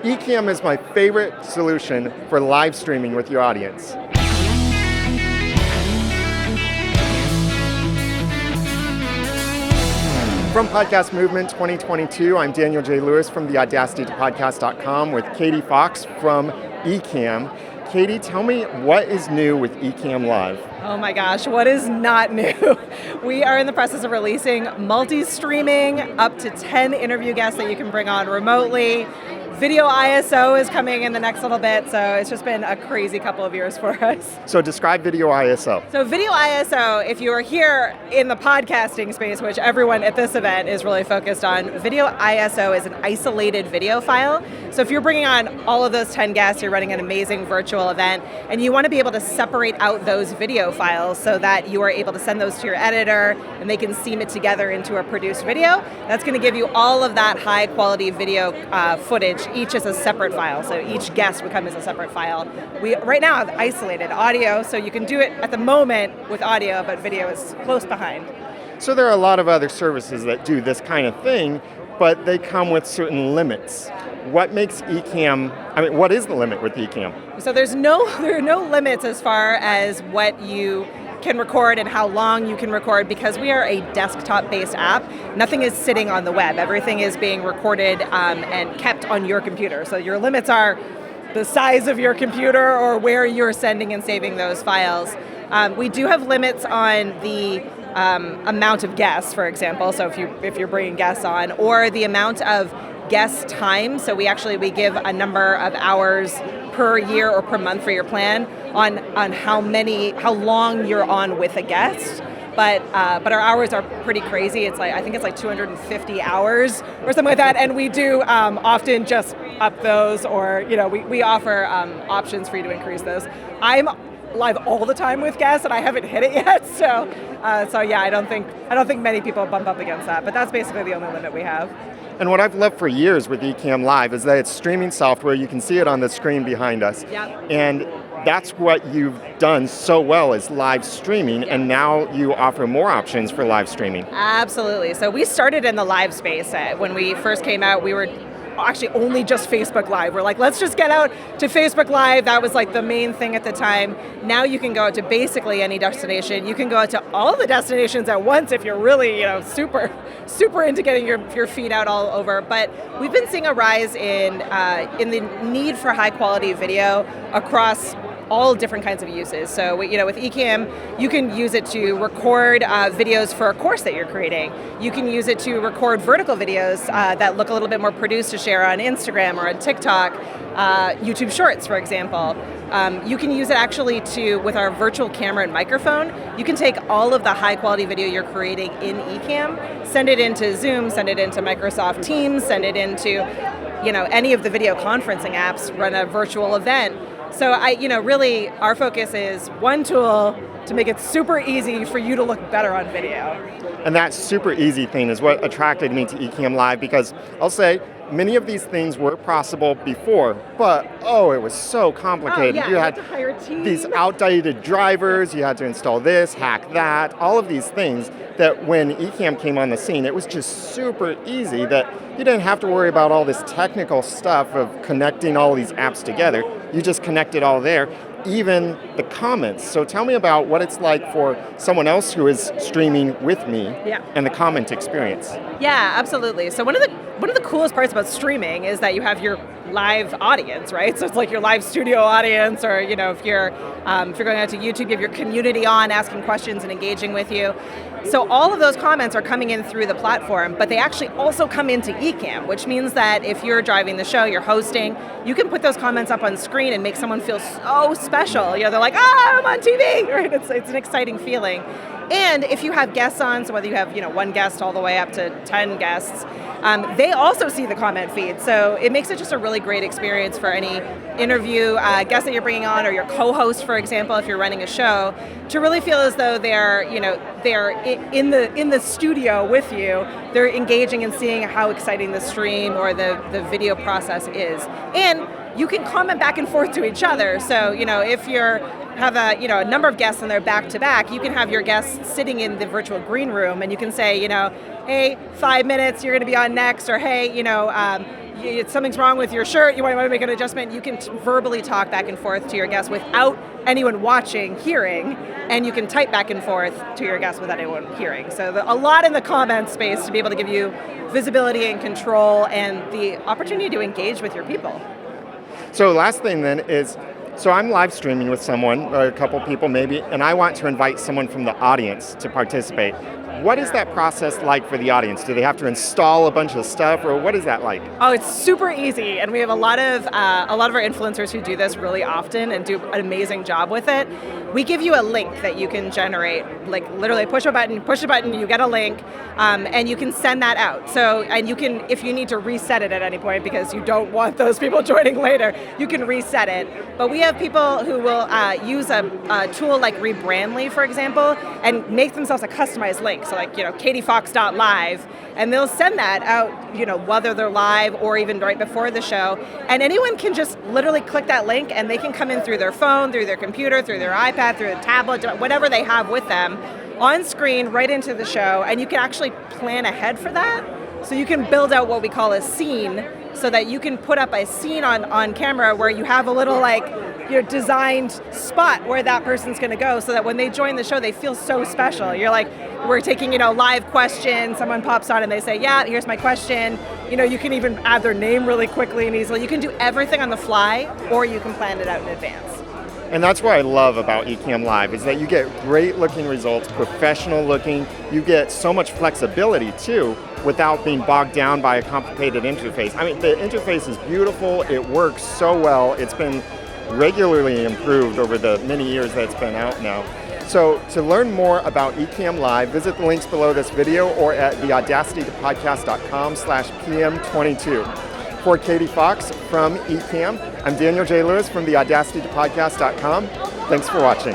Ecamm is my favorite solution for live streaming with your audience. From Podcast Movement 2022, I'm Daniel J. Lewis from the audacitytopodcast.com with Katie Fox from Ecamm. Katie, tell me what is new with Ecamm Live? Oh my gosh, what is not new? We are in the process of releasing multi-streaming, up to 10 interview guests that you can bring on remotely. Video ISO is coming in the next little bit, so it's just been a crazy couple of years for us. So describe Video ISO. So Video ISO, if you are here in the podcasting space, which everyone at this event is really focused on, Video ISO is an isolated video file. So if you're bringing on all of those 10 guests, you're running an amazing virtual event, and you want to be able to separate out those video files so that you are able to send those to your editor, and they can seam it together into a produced video. That's going to give you all of that high quality video footage, each as a separate file, so each guest would come as a separate file. We right now have isolated audio, so you can do it at the moment with audio, but video is close behind. So there are a lot of other services that do this kind of thing, but they come with certain limits. What makes Ecamm, what is the limit with Ecamm? So there are no limits as far as what you can record and how long you can record, because we are a desktop-based app. Nothing is sitting on the web. Everything is being recorded and kept on your computer. So your limits are the size of your computer or where you're sending and saving those files. We do have limits on the amount of guests, for example. So if you're bringing guests on, or the amount of guest time. So we give a number of hours per year or per month for your plan on how long you're on with a guest. But our hours are pretty crazy. I think it's like 250 hours or something like that. And we do often just up those, or we offer options for you to increase those. I'm live all the time with guests, and I haven't hit it yet. So yeah, I don't think many people bump up against that. But that's basically the only limit we have. And what I've loved for years with Ecamm Live is that it's streaming software. You can see it on the screen behind us. Yep. And that's what you've done so well, is live streaming, and now you offer more options for live streaming. Absolutely. So we started in the live space. When we first came out, we were actually only just Facebook Live. We're like, let's just get out to Facebook Live. That was like the main thing at the time. Now you can go out to basically any destination. You can go out to all the destinations at once if you're really, super into getting your feed out all over. But we've been seeing a rise in the need for high quality video across all different kinds of uses. So, with Ecamm, you can use it to record videos for a course that you're creating. You can use it to record vertical videos that look a little bit more produced to share on Instagram or on TikTok, YouTube Shorts, for example. You can use it actually with our virtual camera and microphone. You can take all of the high quality video you're creating in Ecamm, send it into Zoom, send it into Microsoft Teams, send it into, any of the video conferencing apps, run a virtual event. So really our focus is one tool to make it super easy for you to look better on video. And that super easy thing is what attracted me to Ecamm Live, because I'll say many of these things were possible before, but it was so complicated. You had to hire a team. These outdated drivers, you had to install this, hack that, all of these things that when Ecamm came on the scene, it was just super easy that you didn't have to worry about all this technical stuff of connecting all these apps together. You just connect it all there, even the comments. So tell me about what it's like for someone else who is streaming with me and the comment experience. Yeah, absolutely. So one of the coolest parts about streaming is that you have your live audience, right? So it's like your live studio audience, or if you're going out to YouTube, you have your community on asking questions and engaging with you. So all of those comments are coming in through the platform, but they actually also come into Ecamm, which means that if you're driving the show, you're hosting, you can put those comments up on screen and make someone feel so special. They're like, I'm on TV, right? It's an exciting feeling. And if you have guests on, so whether you have one guest all the way up to 10 guests, they also see the comment feed. So it makes it just a really great experience for any interview guest that you're bringing on, or your co-host, for example, if you're running a show, to really feel as though they're in the studio with you. They're engaging and seeing how exciting the stream or the video process is. And you can comment back and forth to each other. So, if you're have a number of guests and they're back to back, you can have your guests sitting in the virtual green room, and you can say, hey, 5 minutes, you're going to be on next, or hey, something's wrong with your shirt, you want to make an adjustment, you can verbally talk back and forth to your guests without anyone watching, hearing, and you can type back and forth to your guests without anyone hearing. So a lot in the comment space to be able to give you visibility and control and the opportunity to engage with your people. So last thing then is, so I'm live streaming with someone, a couple people maybe, and I want to invite someone from the audience to participate. What is that process like for the audience? Do they have to install a bunch of stuff, or what is that like? Oh, it's super easy, and we have a lot of our influencers who do this really often and do an amazing job with it. We give you a link that you can generate, like literally push a button, you get a link, and you can send that out. So, and you can, if you need to reset it at any point because you don't want those people joining later, you can reset it. But we have people who will use a tool like Rebrandly, for example, and make themselves a customized link. So like, katiefox.live, and they'll send that out, whether they're live or even right before the show. And anyone can just literally click that link and they can come in through their phone, through their computer, through their iPad, through a tablet, whatever they have with them, on screen, right into the show. And you can actually plan ahead for that. So you can build out what we call a scene, so that you can put up a scene on camera where you have a little designed spot where that person's going to go, so that when they join the show, they feel so special. You're like, we're taking, live questions, someone pops on and they say, yeah, here's my question. You can even add their name really quickly and easily. You can do everything on the fly, or you can plan it out in advance. And that's what I love about Ecamm Live, is that you get great looking results, professional looking. You get so much flexibility too, without being bogged down by a complicated interface. I mean, the interface is beautiful, it works so well, it's been regularly improved over the many years that it's been out now. So to learn more about Ecamm Live, visit the links below this video or at theaudacitytopodcast.com/PM22. For Katie Fox from Ecamm, I'm Daniel J. Lewis from theaudacitytopodcast.com. Thanks for watching.